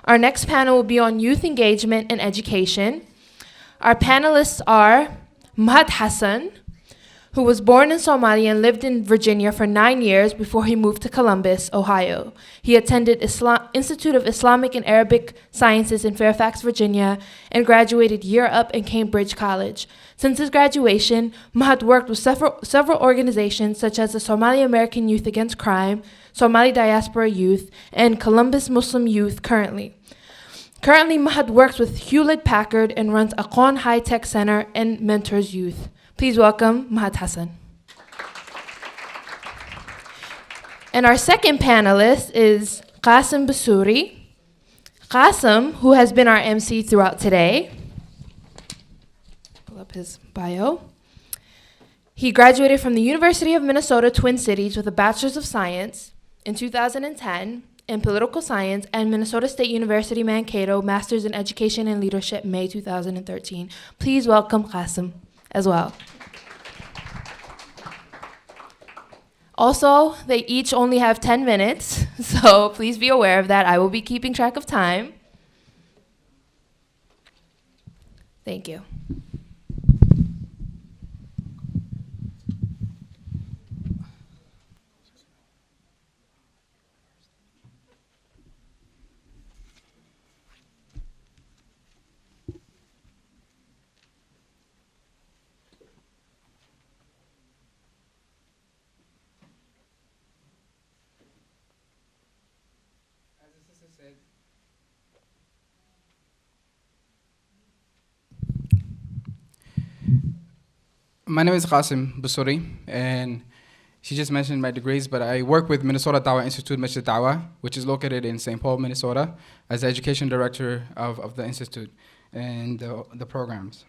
Our next panel will be on youth engagement and education. Our panelists are Mahat Hassan, who was born in Somalia and lived in Virginia for 9 years before he moved to Columbus, Ohio. He attended Institute of Islamic and Arabic Sciences in Fairfax, Virginia, and graduated year up in Cambridge College. Since his graduation, Mahat worked with several organizations such as the Somali American Youth Against Crime, Somali Diaspora Youth, and Columbus Muslim Youth Currently, Mahat works with Hewlett-Packard and runs Aqon High Tech Center and mentors youth. Please welcome Mahat Hassan. And our second panelist is Qasim Basuri. Qasim, who has been our MC throughout today. Pull up his bio. He graduated from the University of Minnesota Twin Cities with a Bachelor's of Science in 2010 in Political Science, and Minnesota State University Mankato Master's in Education and Leadership, May 2013. Please welcome Qasim as well. Also, they each only have 10 minutes, so please be aware of that. I will be keeping track of time. Thank you. My name is Qasim Basuri, and she just mentioned my degrees, but I work with Minnesota Dawah Institute, Masjid Dawah, which is located in St. Paul, Minnesota, as the education director of the institute and the programs.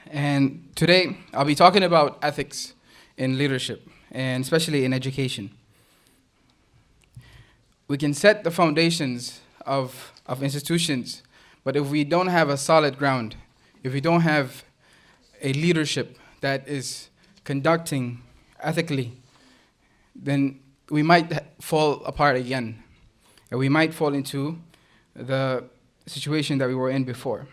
And today, I'll be talking about ethics in leadership, and especially in education. We can set the foundations of institutions, but if we don't have a solid ground, if we don't have a leadership that is conducting ethically, then we might fall apart again. And we might fall into the situation that we were in before.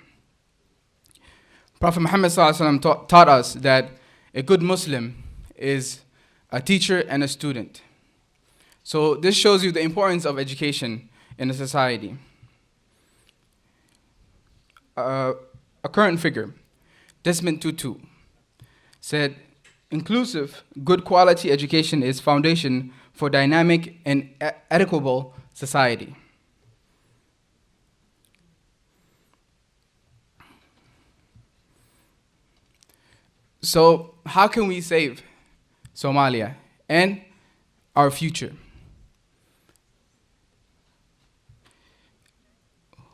Prophet Muhammad ﷺ taught us that a good Muslim is a teacher and a student. So this shows you the importance of education in a society. A current figure, Desmond Tutu, said, inclusive, good quality education is foundation for dynamic and equitable society. So how can we save Somalia and our future?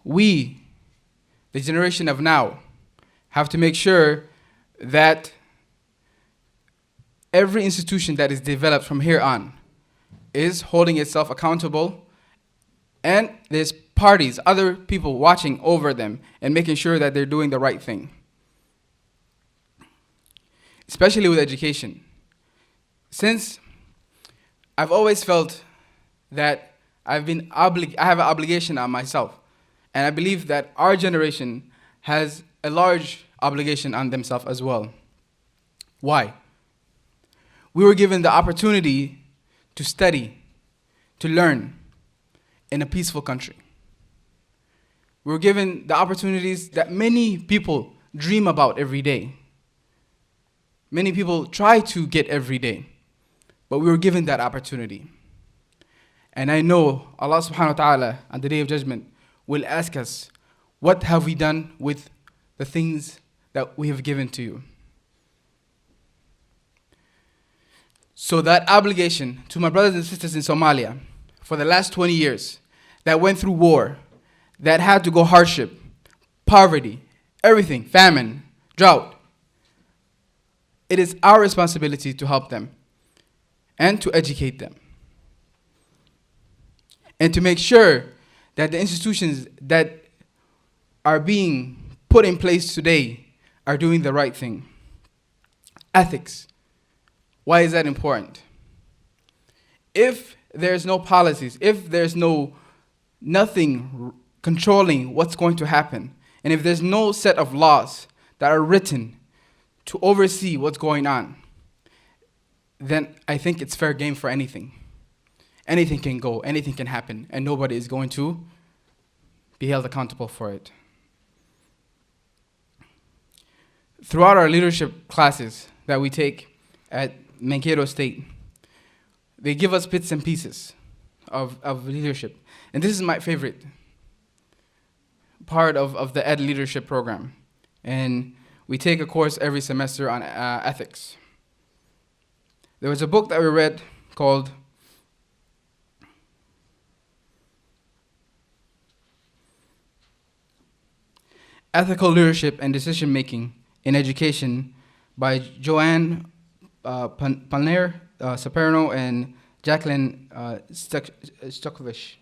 We, the generation of now, have to make sure that every institution that is developed from here on is holding itself accountable, and there's parties, other people watching over them and making sure that they're doing the right thing. Especially with education. Since I've always felt that I have an obligation on myself, and I believe that our generation has a large obligation on themselves as well. Why? We were given the opportunity to study, to learn in a peaceful country. We were given the opportunities that many people dream about every day. Many people try to get every day, but we were given that opportunity. And I know Allah subhanahu wa ta'ala on the Day of Judgment will ask us, what have we done with the things that we have given to you? So that obligation to my brothers and sisters in Somalia for the last 20 years that went through war, that had to go hardship, poverty, everything, famine, drought, it is our responsibility to help them and to educate them and to make sure that the institutions that are being put in place today are doing the right thing. Ethics. Why is that important? If there's no policies, if there's no nothing controlling what's going to happen, and if there's no set of laws that are written to oversee what's going on, then I think it's fair game for anything. Anything can go, anything can happen, and nobody is going to be held accountable for it. Throughout our leadership classes that we take at Mankato State, they give us bits and pieces of leadership. And this is my favorite part of the Ed Leadership program. And we take a course every semester on ethics. There was a book that we read called Ethical Leadership and Decision Making in Education by Joanne Palner Saperno and Jacqueline Stokovich,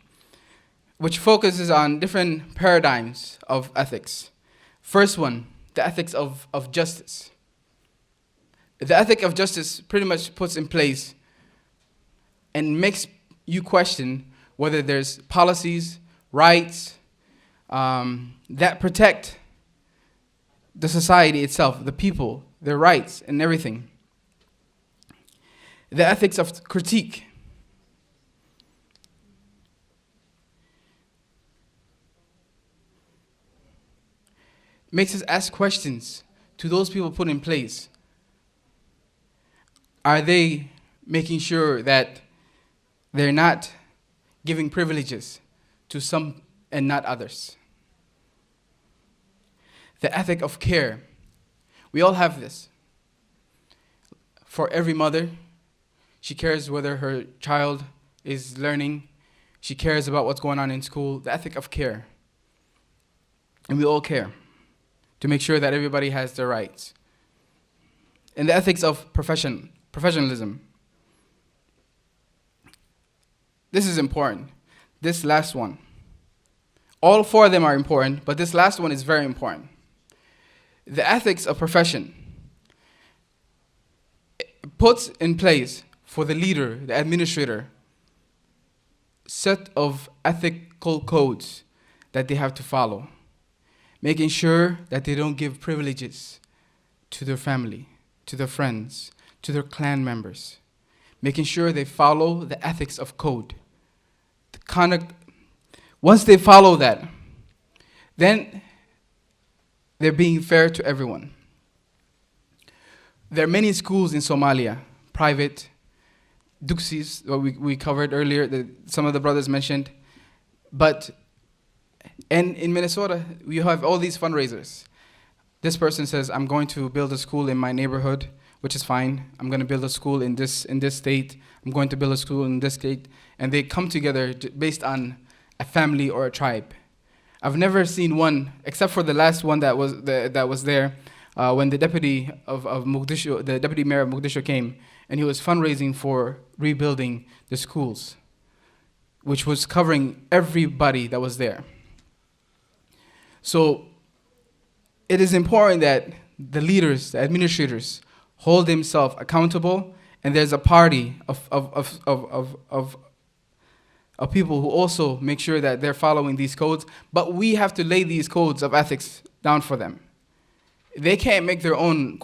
which focuses on different paradigms of ethics. First one, the ethics of justice. The ethic of justice pretty much puts in place and makes you question whether there's policies, rights that protect the society itself, the people, their rights, and everything. The ethics of critique. Makes us ask questions to those people put in place. Are they making sure that they're not giving privileges to some and not others? The ethic of care. We all have this. For every mother, she cares whether her child is learning. She cares about what's going on in school. The ethic of care. And we all care to make sure that everybody has their rights. And the ethics of professionalism. This is important. This last one. All four of them are important, but this last one is very important. The ethics of profession puts in place for the leader, the administrator, set of ethical codes that they have to follow, making sure that they don't give privileges to their family, to their friends, to their clan members, making sure they follow the ethics of code. The conduct. Once they follow that, then they're being fair to everyone. There are many schools in Somalia, private, Duxis, what we covered earlier, that some of the brothers mentioned. And in Minnesota, we have all these fundraisers. This person says, I'm going to build a school in my neighborhood, which is fine. I'm going to build a school in this state. I'm going to build a school in this state. And they come together based on a family or a tribe. I've never seen one, except for the last one that was there, when the deputy of Mogadishu, the deputy mayor of Mogadishu came, and he was fundraising for rebuilding the schools, which was covering everybody that was there. So it is important that the leaders, the administrators, hold themselves accountable, and there's a party of people who also make sure that they're following these codes, but we have to lay these codes of ethics down for them. They can't make their own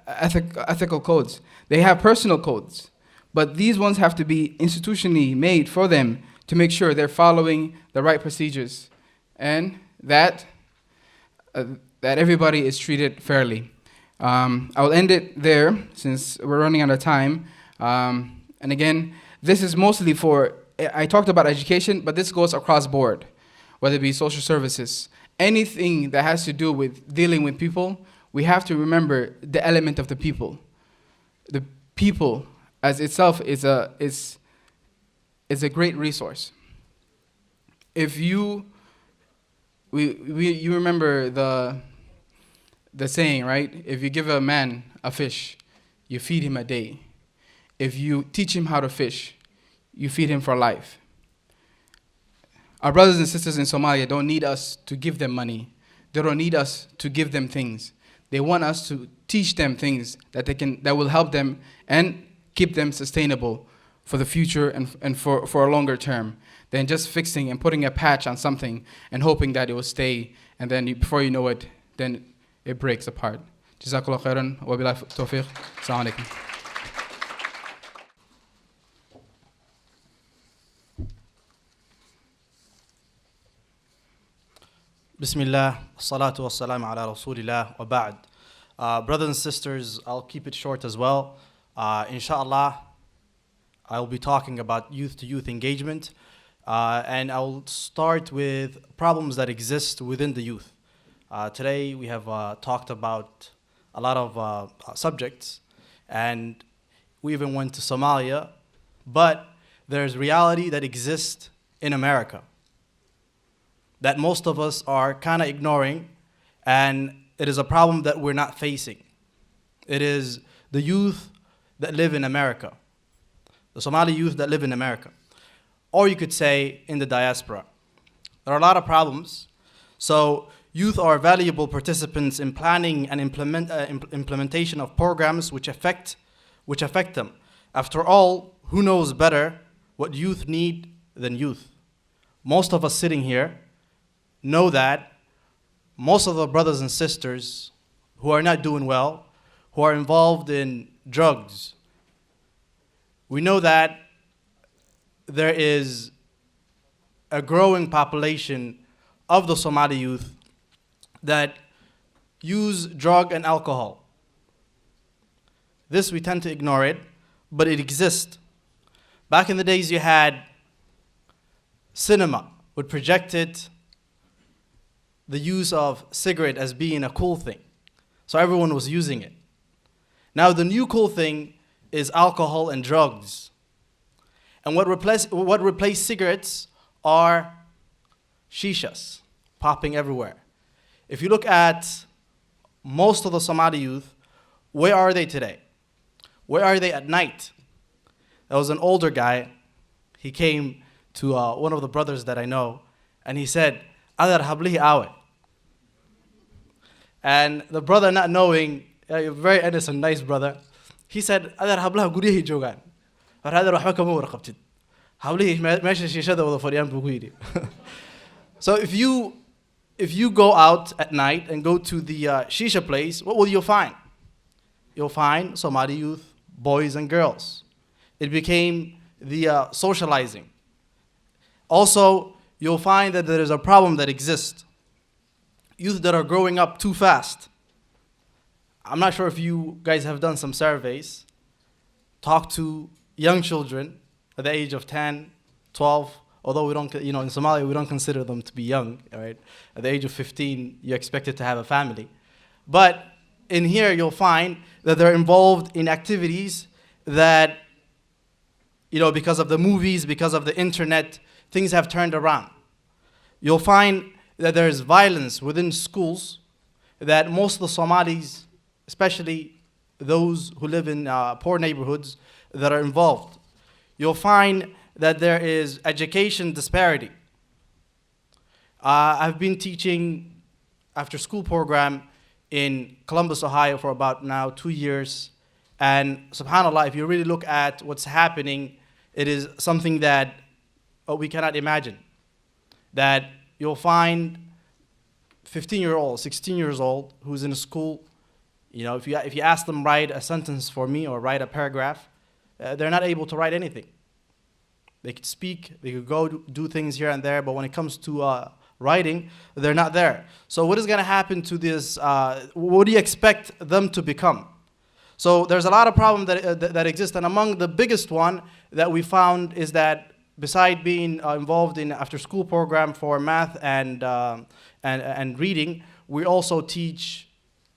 ethical codes. They have personal codes, but these ones have to be institutionally made for them to make sure they're following the right procedures and that everybody is treated fairly. I'll end it there since we're running out of time. And again, this is mostly for, I talked about education, but this goes across board, whether it be social services. Anything that has to do with dealing with people, we have to remember the element of the people. The people as itself is a great resource. If you remember the saying, right? If you give a man a fish, you feed him a day. If you teach him how to fish, you feed him for life. Our brothers and sisters in Somalia don't need us to give them money. They don't need us to give them things. They want us to teach them things that will help them and keep them sustainable for the future and for a longer term than just fixing and putting a patch on something and hoping that it will stay, and then before you know it, then it breaks apart. Jazakallah khairan wa billahi tawfiq. Assalamu alaikum. Bismillah, salatu wassalam ala rasulillah wa ba'd. Brothers and sisters, I'll keep it short as well. Inshallah, I'll be talking about youth-to-youth engagement, and I'll start with problems that exist within the youth. Today we have talked about a lot of subjects, and we even went to Somalia, but there's reality that exists in America that most of us are kind of ignoring, and it is a problem that we're not facing. It is the youth that live in America, the Somali youth that live in America, or you could say in the diaspora. There are a lot of problems. So youth are valuable participants in planning and implementation of programs which affect them. After all, who knows better what youth need than youth? Most of us sitting here know that most of the brothers and sisters who are not doing well, who are involved in drugs, we know that there is a growing population of the Somali youth that use drug and alcohol. This we tend to ignore it, but it exists. Back in the days you had cinema, would projected the use of cigarette as being a cool thing. So everyone was using it. Now the new cool thing is alcohol and drugs. And what replaced cigarettes are shishas, popping everywhere. If you look at most of the Somali youth, where are they today? Where are they at night? There was an older guy. He came to one of the brothers that I know, and he said, "Adar hablihi awe." And the brother, not knowing, a very innocent, nice brother, he said, "Adar hablaha guryahi joogaan. War hadar waxba kama warqabtid. Hablihi meesha shishada wada fadhiyaan buu ku yidhi." So if you go out at night and go to the shisha place, what will you find? You'll find Somali youth, boys and girls. It became the socializing. Also, you'll find that there is a problem that exists. Youth that are growing up too fast. I'm not sure if you guys have done some surveys. Talk to young children at the age of 10, 12, although we don't, in Somalia, we don't consider them to be young, right? At the age of 15, you're expected to have a family. But in here, you'll find that they're involved in activities that, because of the movies, because of the internet, things have turned around. You'll find that there's violence within schools, that most of the Somalis, especially those who live in poor neighborhoods, that are involved. You'll find that there is education disparity. I've been teaching after school program in Columbus, Ohio for about now 2 years. And subhanAllah, if you really look at what's happening, it is something that we cannot imagine. That you'll find 15-year-old, 16 years old, who's in a school, if you ask them write a sentence for me or write a paragraph, they're not able to write anything. They could speak, they could go do things here and there, but when it comes to writing, they're not there. So what is going to happen to this? What do you expect them to become? So there's a lot of problems that exist, and among the biggest one that we found is that beside being involved in after-school program for math and reading, we also teach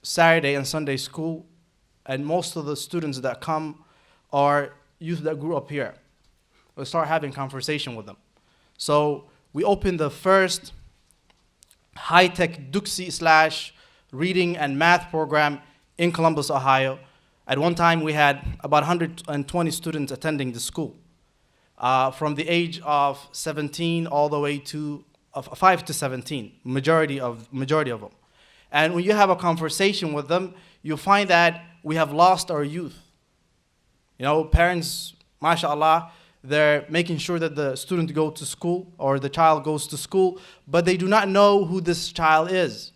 Saturday and Sunday school, and most of the students that come are youth that grew up here. We start having conversation with them. So we opened the first high-tech Duxi / reading and math program in Columbus, Ohio. At one time, we had about 120 students attending the school, from the age of 17 all the way to 5 to 17, majority of them. And when you have a conversation with them, you find that we have lost our youth. Parents, mashallah, They're making sure that the student go to school or the child goes to school, but they do not know who this child is.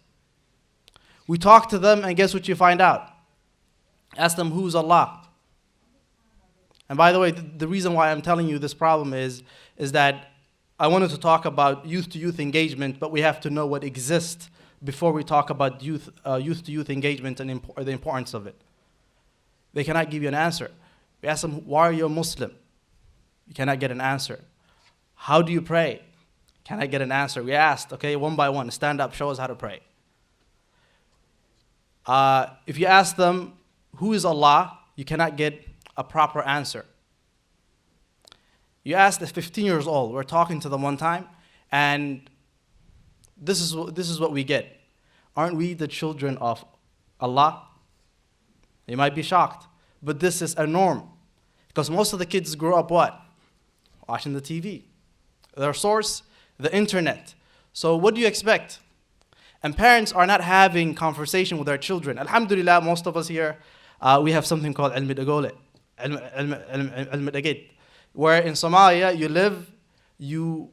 We talk to them, and guess what you find out? Ask them, who's Allah? And by the way, the reason why I'm telling you this problem is that I wanted to talk about youth-to-youth engagement, but we have to know what exists before we talk about youth-to-youth engagement and the importance of it. They cannot give you an answer. We ask them, why are you a Muslim? You cannot get an answer. How do you pray? Can I get an answer? We asked, okay, one by one, stand up, show us how to pray. If you ask them, who is Allah? You cannot get a proper answer. You ask the 15 years old, we're talking to them one time, and this is what we get. Aren't we the children of Allah? They might be shocked, but this is a norm. Because most of the kids grow up what? Watching the TV. Their source, the internet. So what do you expect? And parents are not having conversation with their children. Alhamdulillah, most of us here, we have something called ilm al-dagit, where in Somalia you live, you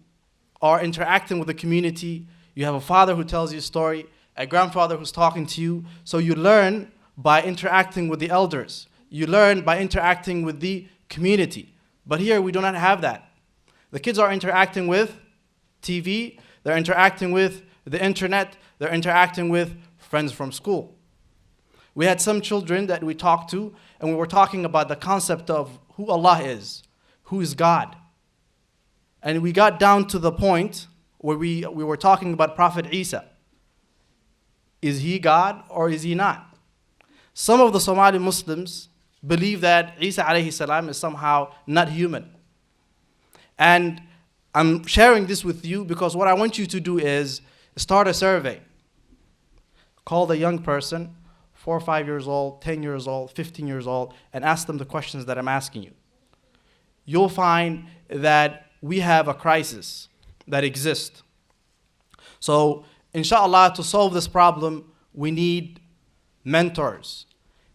are interacting with the community, you have a father who tells you a story, a grandfather who's talking to you, so you learn by interacting with the elders. You learn by interacting with the community. But here we do not have that. The kids are interacting with TV, they're interacting with the internet, they're interacting with friends from school. We had some children that we talked to, and we were talking about the concept of who Allah is, who is God. And we got down to the point where we were talking about Prophet Isa. Is he God or is he not? Some of the Somali Muslims believe that Isa alayhi salam is somehow not human. And I'm sharing this with you because what I want you to do is start a survey. Call the young person, 4 or 5 years old, 10 years old, 15 years old, and ask them the questions that I'm asking you. You'll find that we have a crisis that exists. So, inshallah, to solve this problem, we need mentors.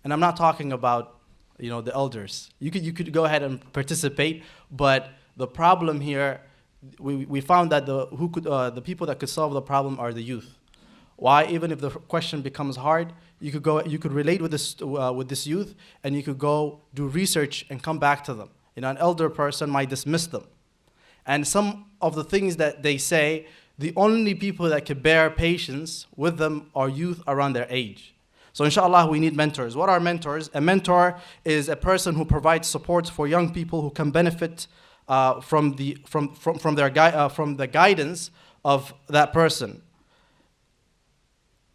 And I'm not talking about the elders. You could go ahead and participate, but the problem here, we found that the people that could solve the problem are the youth. Why? Even if the question becomes hard, you could relate with this youth, and you could go do research and come back to them. An elder person might dismiss them. And some of the things that they say, the only people that could bear patience with them are youth around their age. So inshallah, we need mentors. What are mentors? A mentor is a person who provides support for young people who can benefit from the guidance of that person.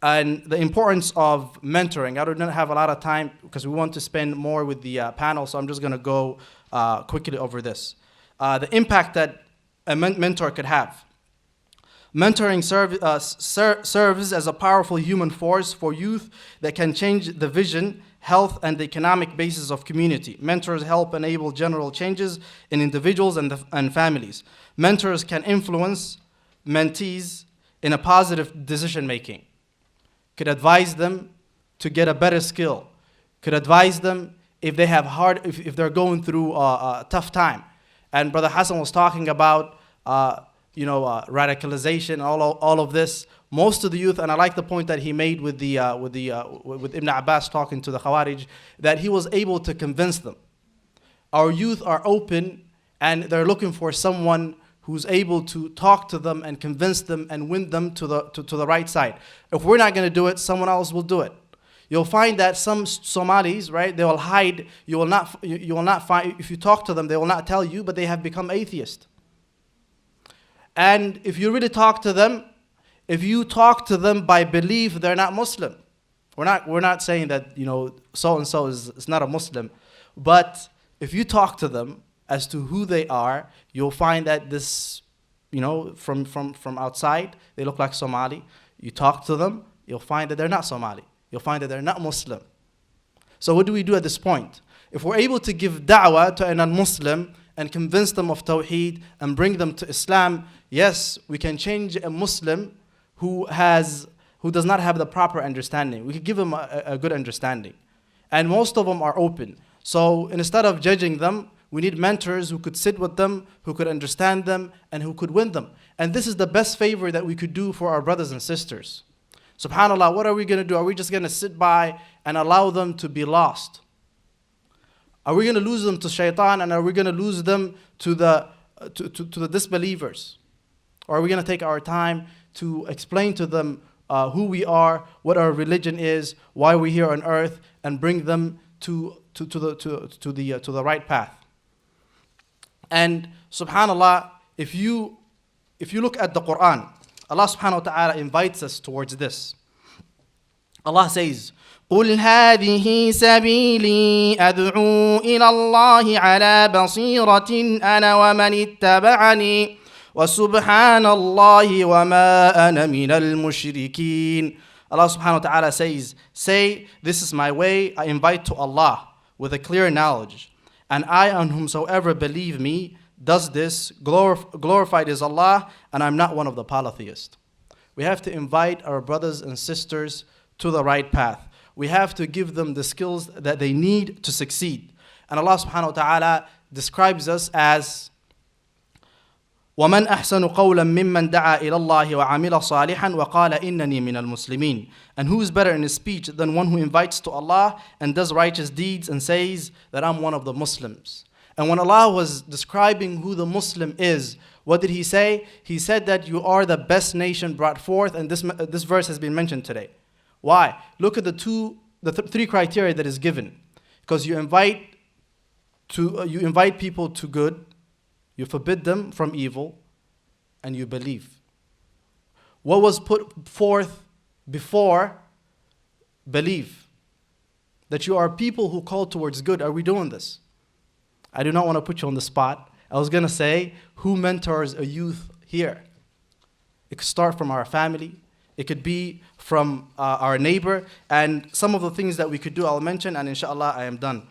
And the importance of mentoring. I don't have a lot of time because we want to spend more with the panel, so I'm just going to go quickly over this. The impact that a mentor could have. Mentoring serves as a powerful human force for youth that can change the vision, health, and the economic basis of community. Mentors help enable general changes in individuals and families. Mentors can influence mentees in a positive decision making. Could advise them to get a better skill. Could advise them if they have if they're going through a tough time. And Brother Hassan was talking about radicalization, all of this. Most of the youth, and I like the point that he made with Ibn Abbas talking to the Khawarij, that he was able to convince them. Our youth are open, and they're looking for someone who's able to talk to them and convince them and win them to the right side. If we're not going to do it, someone else will do it. You'll find that some Somalis, right, they will hide. You will not find, if you talk to them, they will not tell you, but they have become atheists. And if you really talk to them, if you talk to them by belief, they're not Muslim. We're not saying that so and so is not a Muslim, but if you talk to them as to who they are, you'll find that this, from outside they look like Somali. You talk to them, you'll find that they're not Somali. You'll find that they're not Muslim. So what do we do at this point? If we're able to give da'wah to a non-Muslim and convince them of Tawheed and bring them to Islam, yes, we can change a Muslim who does not have the proper understanding. We could give them a good understanding. And most of them are open. So instead of judging them, We need mentors who could sit with them, who could understand them, and who could win them. And this is the best favor that we could do for our brothers and sisters. SubhanAllah, what are we going to do? Are we just going to sit by and allow them to be lost? Are we going to lose them to shaitan, and are we going to lose them to the disbelievers? Or are we going to take our time to explain to them who we are, what our religion is, why we're here on earth, and bring them to the right path? And subhanallah, if you look at the Quran, Allah subhanahu wa ta'ala invites us towards this. Allah says, قُلْ هَذِهِ سَبِيلِي أَدْعُو إِلَى اللَّهِ عَلَى بَصِيرَةٍ أَنَا وَمَنِ اتَّبَعَنِي وَسُبْحَانَ اللَّهِ وَمَا أَنَا مِنَ الْمُشْرِكِينَ. Allah subhanahu wa ta'ala says, say, this is my way, I invite to Allah with a clear knowledge. And I, on whomsoever believe me, does this, glorified is Allah, and I'm not one of the polytheists. We have to invite our brothers and sisters to the right path. We have to give them the skills that they need to succeed. And Allah subhanahu wa ta'ala describes us as وَمَنْ أَحْسَنُ قَوْلًا مِمَّنْ دَعَا إِلَى اللَّهِ وَعَمِلَ صَالِحًا وَقَالَ إِنَّنِي مِنَ الْمُسْلِمِينَ. And who is better in his speech than one who invites to Allah and does righteous deeds and says that I'm one of the Muslims? And when Allah was describing who the Muslim is, what did He say? He said that you are the best nation brought forth, and this verse has been mentioned today. Why? Look at the three criteria that is given. Because you invite people to good, you forbid them from evil, and you believe. What was put forth before belief? That you are people who call towards good. Are we doing this? I do not want to put you on the spot. I was going to say, who mentors a youth here? It could start from our family. It could be from our neighbor. And some of the things that we could do, I'll mention, and inshallah, I am done.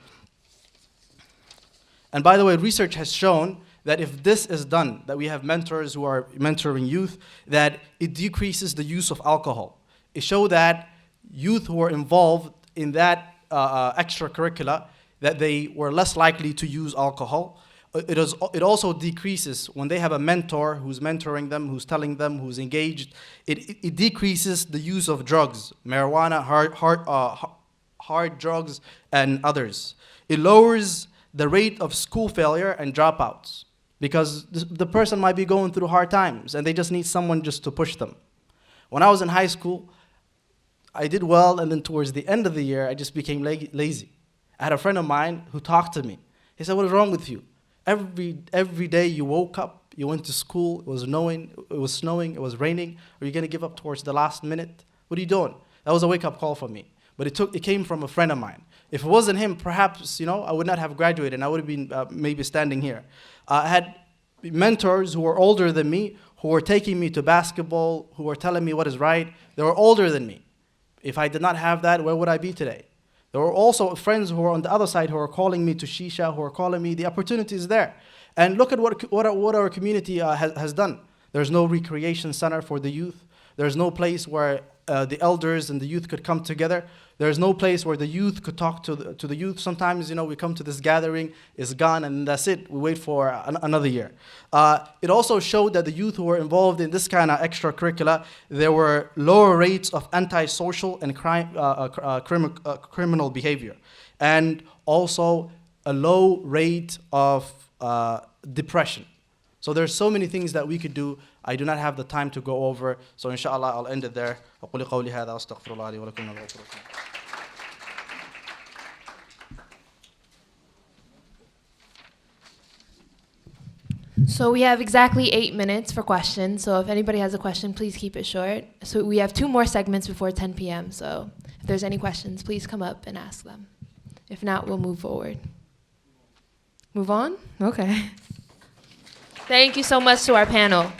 And by the way, research has shown that if this is done, that we have mentors who are mentoring youth, that it decreases the use of alcohol. It showed that youth who are involved in that extracurricular, that they were less likely to use alcohol. It also decreases when they have a mentor who's mentoring them, who's telling them, who's engaged. It decreases the use of drugs, marijuana, hard drugs, and others. It lowers the rate of school failure and dropouts because the person might be going through hard times and they just need someone just to push them. When I was in high school, I did well, and then towards the end of the year, I just became lazy. I had a friend of mine who talked to me. He said, what is wrong with you? Every day you woke up, you went to school, it was snowing, it was raining. Are you going to give up towards the last minute? What are you doing? That was a wake-up call for me. But it came from a friend of mine. If it wasn't him, perhaps, I would not have graduated and I would have been maybe standing here. I had mentors who were older than me, who were taking me to basketball, who were telling me what is right. They were older than me. If I did not have that, where would I be today? There were also friends who were on the other side who were calling me to shisha, who were calling me. The opportunity is there. And look at what our community has done. There's no recreation center for the youth. There's no place where the elders and the youth could come together. There's no place where the youth could talk to the youth. Sometimes, we come to this gathering, it's gone, and that's it. We wait for another year. It also showed that the youth who were involved in this kind of extracurricular, there were lower rates of antisocial and criminal behavior, and also a low rate of depression. So there's so many things that we could do. I do not have the time to go over. So inshallah, I'll end it there. أقول قولي هذا وأستغفر الله لي ولكم والغفور الرحيم. So we have exactly 8 minutes for questions. So if anybody has a question, please keep it short. So we have 2 more segments before 10 p.m. So if there's any questions, please come up and ask them. If not, we'll move forward. Move on? Okay. Thank you so much to our panel.